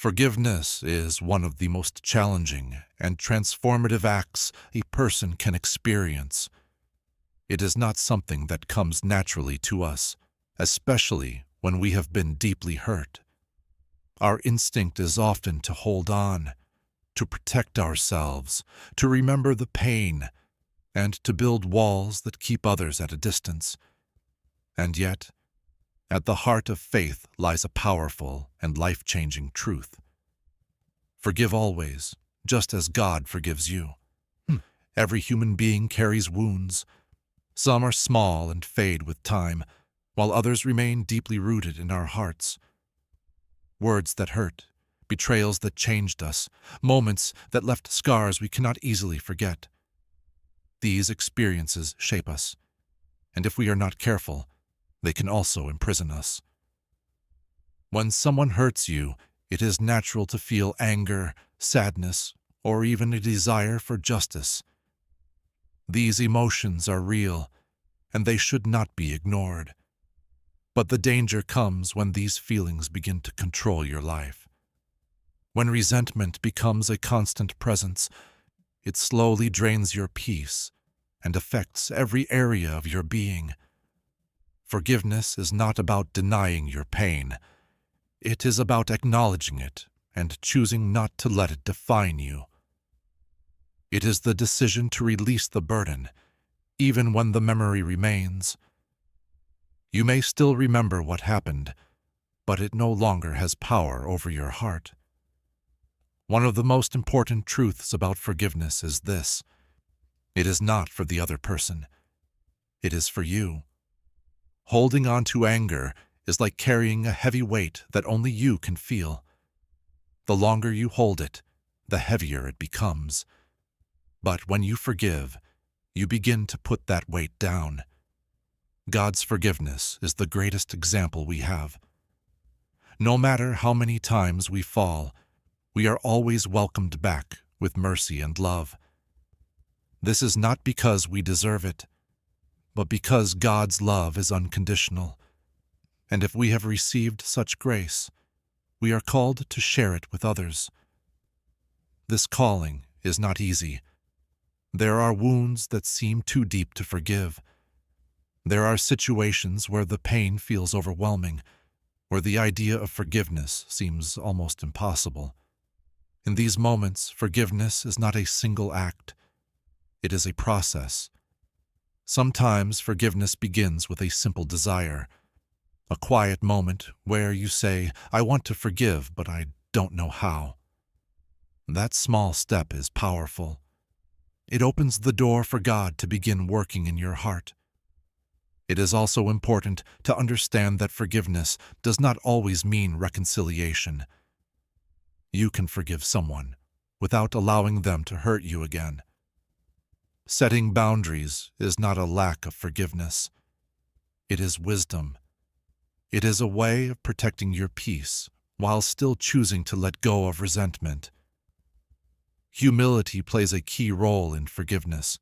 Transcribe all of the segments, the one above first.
Forgiveness is one of the most challenging and transformative acts a person can experience. It is not something that comes naturally to us, especially when we have been deeply hurt. Our instinct is often to hold on, to protect ourselves, to remember the pain, and to build walls that keep others at a distance. And yet, at the heart of faith lies a powerful and life-changing truth. Forgive always, just as God forgives you. Every human being carries wounds. Some are small and fade with time, while others remain deeply rooted in our hearts. Words that hurt, betrayals that changed us, moments that left scars we cannot easily forget. These experiences shape us, and if we are not careful, they can also imprison us. When someone hurts you, it is natural to feel anger, sadness, or even a desire for justice. These emotions are real, and they should not be ignored. But the danger comes when these feelings begin to control your life. When resentment becomes a constant presence, it slowly drains your peace and affects every area of your being. Forgiveness is not about denying your pain. It is about acknowledging it and choosing not to let it define you. It is the decision to release the burden, even when the memory remains. You may still remember what happened, but it no longer has power over your heart. One of the most important truths about forgiveness is this: it is not for the other person. It is for you. Holding on to anger is like carrying a heavy weight that only you can feel. The longer you hold it, the heavier it becomes. But when you forgive, you begin to put that weight down. God's forgiveness is the greatest example we have. No matter how many times we fall, we are always welcomed back with mercy and love. This is not because we deserve it, but because God's love is unconditional. And if we have received such grace, we are called to share it with others. This calling is not easy. There are wounds that seem too deep to forgive. There are situations where the pain feels overwhelming, where the idea of forgiveness seems almost impossible. In these moments, forgiveness is not a single act. It is a process. Sometimes forgiveness begins with a simple desire, a quiet moment where you say, "I want to forgive, but I don't know how." That small step is powerful. It opens the door for God to begin working in your heart. It is also important to understand that forgiveness does not always mean reconciliation. You can forgive someone without allowing them to hurt you again. Setting boundaries is not a lack of forgiveness. It is wisdom. It is a way of protecting your peace while still choosing to let go of resentment. Humility plays a key role in forgiveness.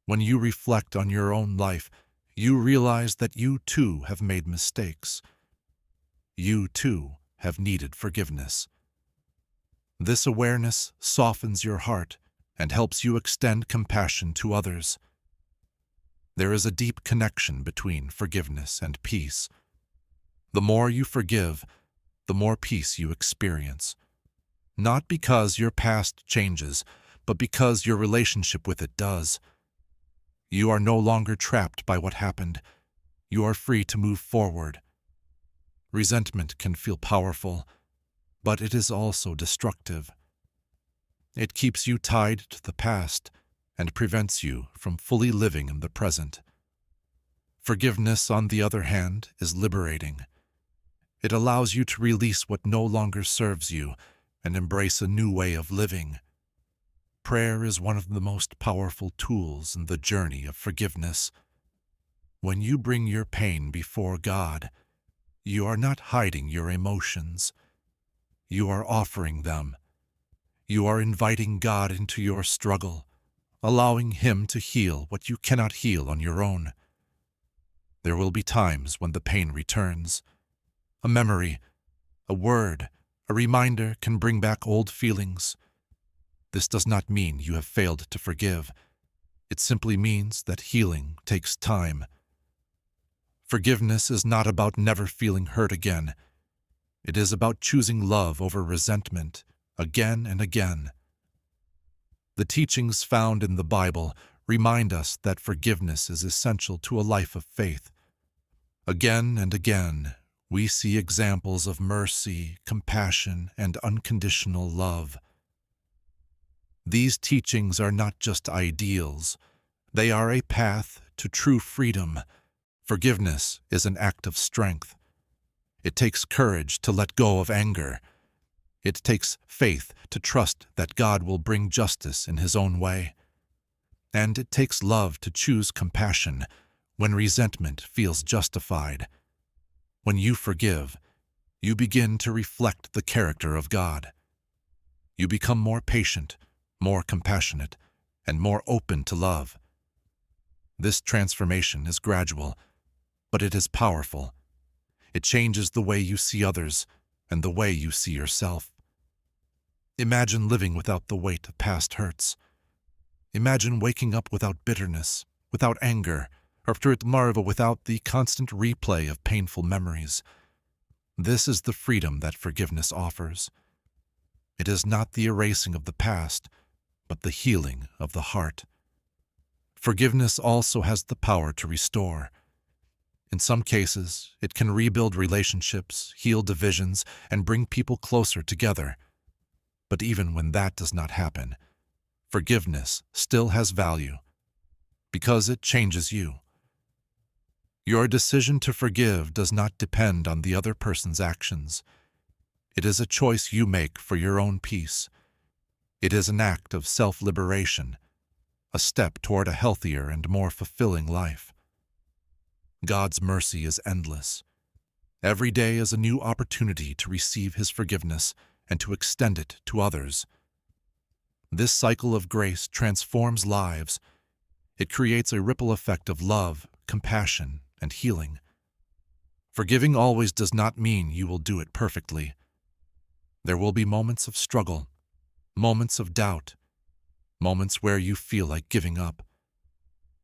When you reflect on your own life, you realize that you too have made mistakes. You too have needed forgiveness. This awareness softens your heart and helps you extend compassion to others. There is a deep connection between forgiveness and peace. The more you forgive, the more peace you experience. Not because your past changes, but because your relationship with it does. You are no longer trapped by what happened. You are free to move forward. Resentment can feel powerful, but it is also destructive. It keeps you tied to the past and prevents you from fully living in the present. Forgiveness, on the other hand, is liberating. It allows you to release what no longer serves you and embrace a new way of living. Prayer is one of the most powerful tools in the journey of forgiveness. When you bring your pain before God, you are not hiding your emotions. You are offering them. You are inviting God into your struggle, allowing Him to heal what you cannot heal on your own. There will be times when the pain returns. A memory, a word, A reminder can bring back old feelings. This does not mean you have failed to forgive. It simply means that healing takes time. Forgiveness is not about never feeling hurt again. It is about choosing love over resentment, again and again. The teachings found in the Bible remind us that forgiveness is essential to a life of faith. Again and again, we see examples of mercy, compassion, and unconditional love. These teachings are not just ideals. They are a path to true freedom. Forgiveness is an act of strength. It takes courage to let go of anger. It takes faith to trust that God will bring justice in His own way. And it takes love to choose compassion when resentment feels justified. When you forgive, you begin to reflect the character of God. You become more patient, more compassionate, and more open to love. This transformation is gradual, but it is powerful. It changes the way you see others and the way you see yourself. Imagine living without the weight of past hurts. Imagine waking up without bitterness, without anger, or without the constant replay of painful memories. This is the freedom that forgiveness offers. It is not the erasing of the past, but the healing of the heart. Forgiveness also has the power to restore. In some cases, it can rebuild relationships, heal divisions, and bring people closer together. But even when that does not happen, forgiveness still has value, because it changes you. Your decision to forgive does not depend on the other person's actions. It is a choice you make for your own peace. It is an act of self-liberation, a step toward a healthier and more fulfilling life. God's mercy is endless. Every day is a new opportunity to receive His forgiveness and to extend it to others. This cycle of grace transforms lives. It creates a ripple effect of love, compassion, and healing. Forgiving always does not mean you will do it perfectly. There will be moments of struggle, moments of doubt, moments where you feel like giving up.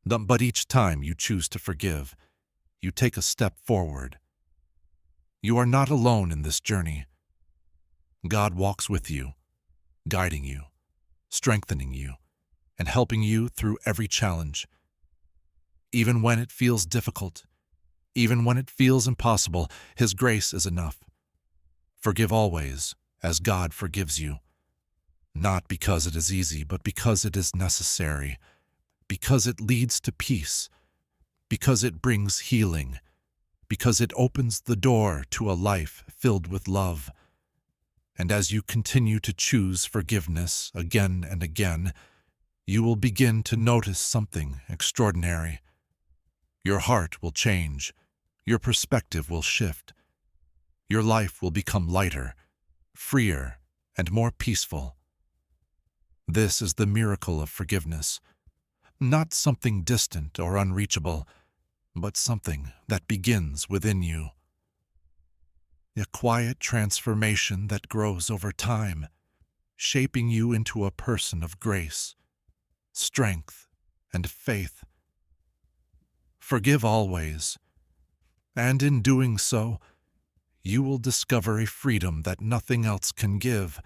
But each time you choose to forgive, you take a step forward. You are not alone in this journey. God walks with you, guiding you, strengthening you, and helping you through every challenge. Even when it feels difficult, even when it feels impossible, His grace is enough. Forgive always, as God forgives you. Not because it is easy, but because it is necessary, because it leads to peace, because it brings healing, because it opens the door to a life filled with love. And as you continue to choose forgiveness again and again, you will begin to notice something extraordinary. Your heart will change. Your perspective will shift. Your life will become lighter, freer, and more peaceful. This is the miracle of forgiveness. Not something distant or unreachable, but something that begins within you. A quiet transformation that grows over time, shaping you into a person of grace, strength, and faith. Forgive always, and in doing so, you will discover a freedom that nothing else can give.